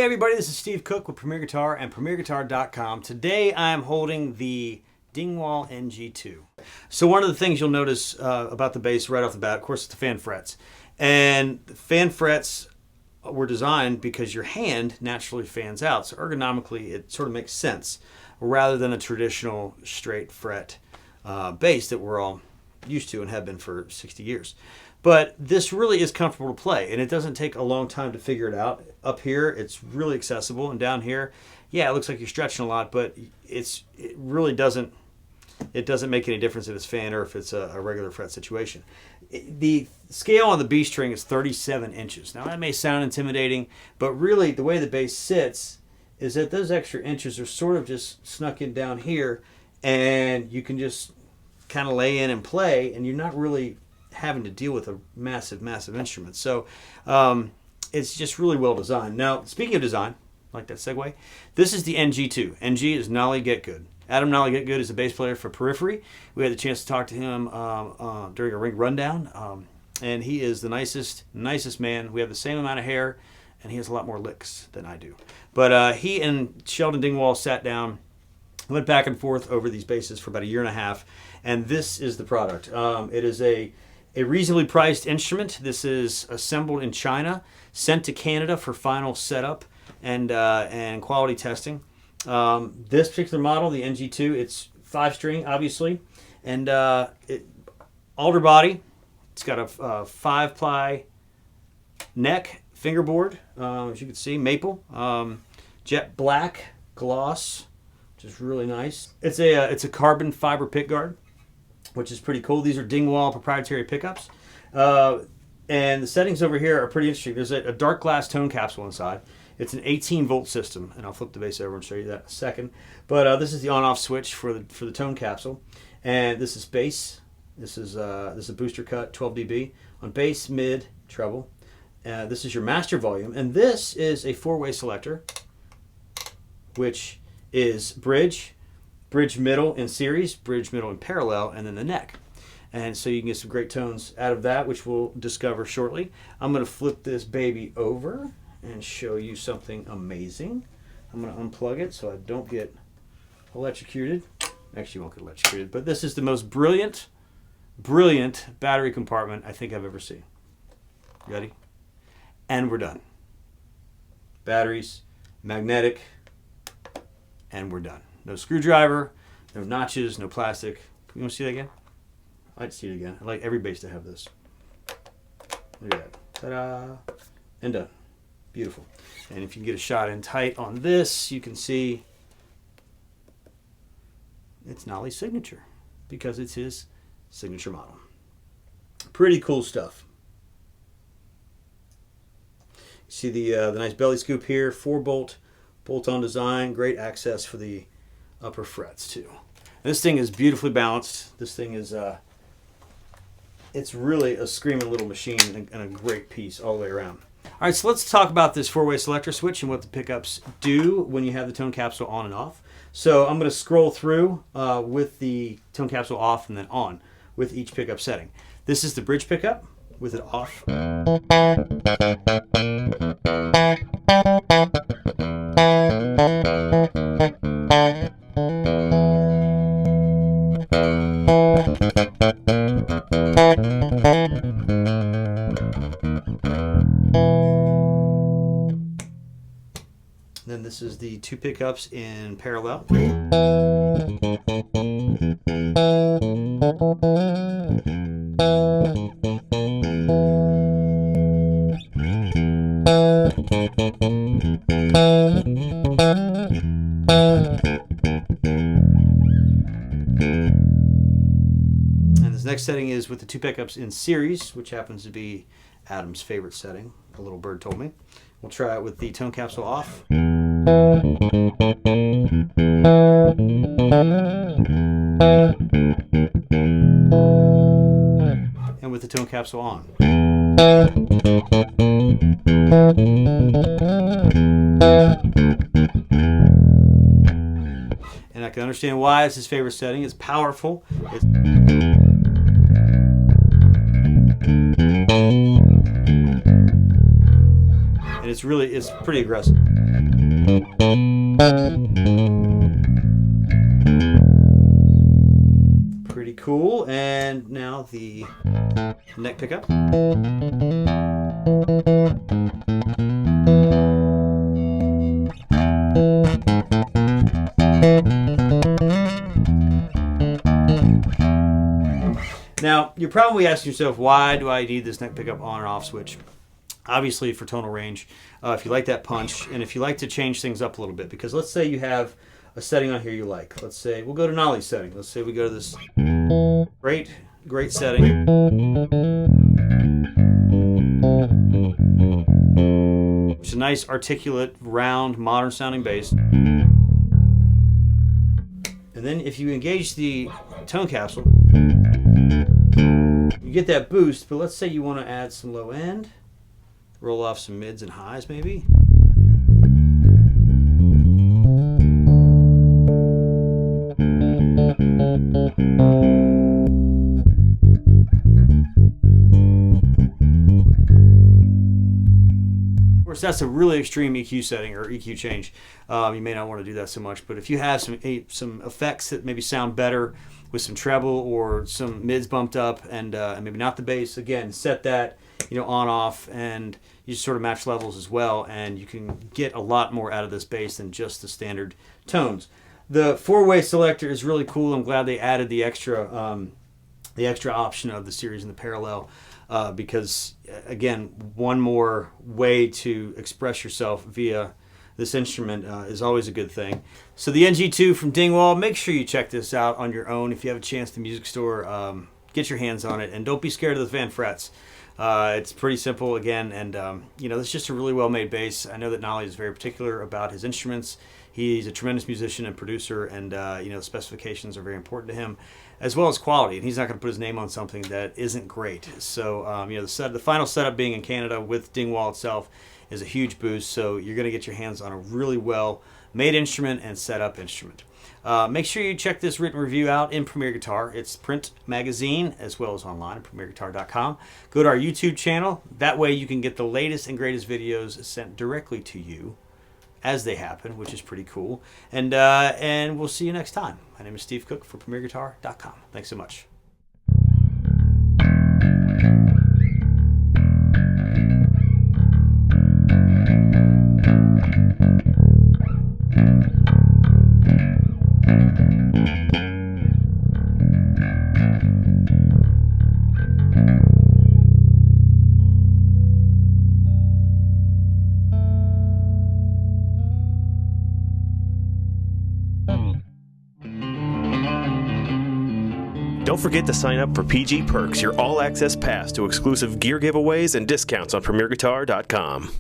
Hey everybody, this is Steve Cook with Premier Guitar and PremierGuitar.com. Today I am holding the Dingwall NG-2. So one of the things you'll notice about the bass right off the bat, of course, is the fan frets. And the fan frets were designed because your hand naturally fans out. So ergonomically, it sort of makes sense rather than a traditional straight fret bass that we're all used to and have been for 60 years. But this really is comfortable to play, and it doesn't take a long time to figure it out. Up here, it's really accessible, and down here, yeah, it looks like you're stretching a lot, but it really doesn't make any difference if it's fan or if it's a regular fret situation. The scale on the B string is 37 inches. Now, that may sound intimidating, but really the way the bass sits is that those extra inches are sort of just snuck in down here, and you can just kind of lay in and play, and you're not really having to deal with a massive instrument. So it's just really well designed. Now, speaking of design, like that segue, this is the NG-2. NG is Nolly Getgood. Nolly Getgood is a bass player for Periphery. We had the chance to talk to him during a ring rundown, and he is the nicest man. We have the same amount of hair, and he has a lot more licks than I do. But he and Sheldon Dingwall sat down, went back and forth over these basses for about a year and a half, and this is the product. It is a reasonably priced instrument. This is assembled in China, sent to Canada for final setup and quality testing. This particular model, the NG-2, it's 5-string, obviously, and alder body. It's got a 5-ply neck fingerboard, as you can see, maple, jet black gloss, which is really nice. It's a carbon fiber pickguard, which is pretty cool. These are Dingwall proprietary pickups. And the settings over here are pretty interesting. There's a dark glass tone capsule inside. It's an 18-volt system, and I'll flip the bass over and show you that in a second. But this is the on-off switch for the tone capsule. And this is bass. This is a booster cut, 12 dB. On bass, mid, treble. This is your master volume. And this is a 4-way selector, which is bridge middle in series, bridge middle in parallel, and then the neck. And so you can get some great tones out of that, which we'll discover shortly. I'm going to flip this baby over and show you something amazing. I'm going to unplug it so I don't get electrocuted. Actually, you won't get electrocuted, but this is the most brilliant battery compartment I think I've ever seen. Ready? And we're done. Batteries, magnetic, and we're done. No screwdriver, no notches, no plastic. You want to see that again? I'd see it again. I'd like every bass to have this. Look at that. Ta-da! And done. Beautiful. And if you can get a shot in tight on this, you can see it's Nolly's signature because it's his signature model. Pretty cool stuff. You see the nice belly scoop here, 4-bolt bolt-on design, great access for the upper frets too. This thing is beautifully balanced. This thing is it's really a screaming little machine and a great piece all the way around. All right, so let's talk about this 4-way selector switch and what the pickups do when you have the tone capsule on and off. So I'm going to scroll through with the tone capsule off and then on with each pickup setting. This is the bridge pickup with it off. Then this is the 2 pickups in parallel. And this next setting is with the 2 pickups in series, which happens to be Adam's favorite setting, a little bird told me. We'll try it with the tone capsule off. And with the tone capsule on. And I can understand why it's his favorite setting. It's powerful. it's pretty aggressive. Pretty cool. And now the neck pickup. Now, you're probably asking yourself, why do I need this neck pickup on and off switch? Obviously, for tonal range, if you like that punch, and if you like to change things up a little bit, because let's say you have a setting on here you like. Let's say, we'll go to Nolly's setting. Let's say we go to this great setting. It's a nice, articulate, round, modern sounding bass. And then if you engage the tone capsule, you get that boost, but let's say you want to add some low end, roll off some mids and highs maybe. Of course, that's a really extreme EQ setting or EQ change. You may not want to do that so much, but if you have some effects that maybe sound better with some treble or some mids bumped up and maybe not the bass, again, set that on off, and you just sort of match levels as well, and you can get a lot more out of this bass than just the standard tones. The four-way selector is really cool. I'm glad they added the extra option of the series and the parallel. Because, again, one more way to express yourself via this instrument is always a good thing. So the NG-2 from Dingwall, make sure you check this out on your own. If you have a chance at the music store, get your hands on it, and don't be scared of the fan frets. It's pretty simple, again, and it's just a really well-made bass. I know that Nolly is very particular about his instruments. He's a tremendous musician and producer, and the specifications are very important to him, as well as quality. And he's not going to put his name on something that isn't great. So the final setup being in Canada with Dingwall itself is a huge boost. So you're going to get your hands on a really well-made instrument and set up instrument. Make sure you check this written review out in Premier Guitar. It's print magazine as well as online at premierguitar.com. Go to our YouTube channel. That way you can get the latest and greatest videos sent directly to you as they happen, which is pretty cool. And we'll see you next time. My name is Steve Cook for premierguitar.com. Thanks so much. Don't forget to sign up for PG Perks, your all-access pass to exclusive gear giveaways and discounts on premierguitar.com.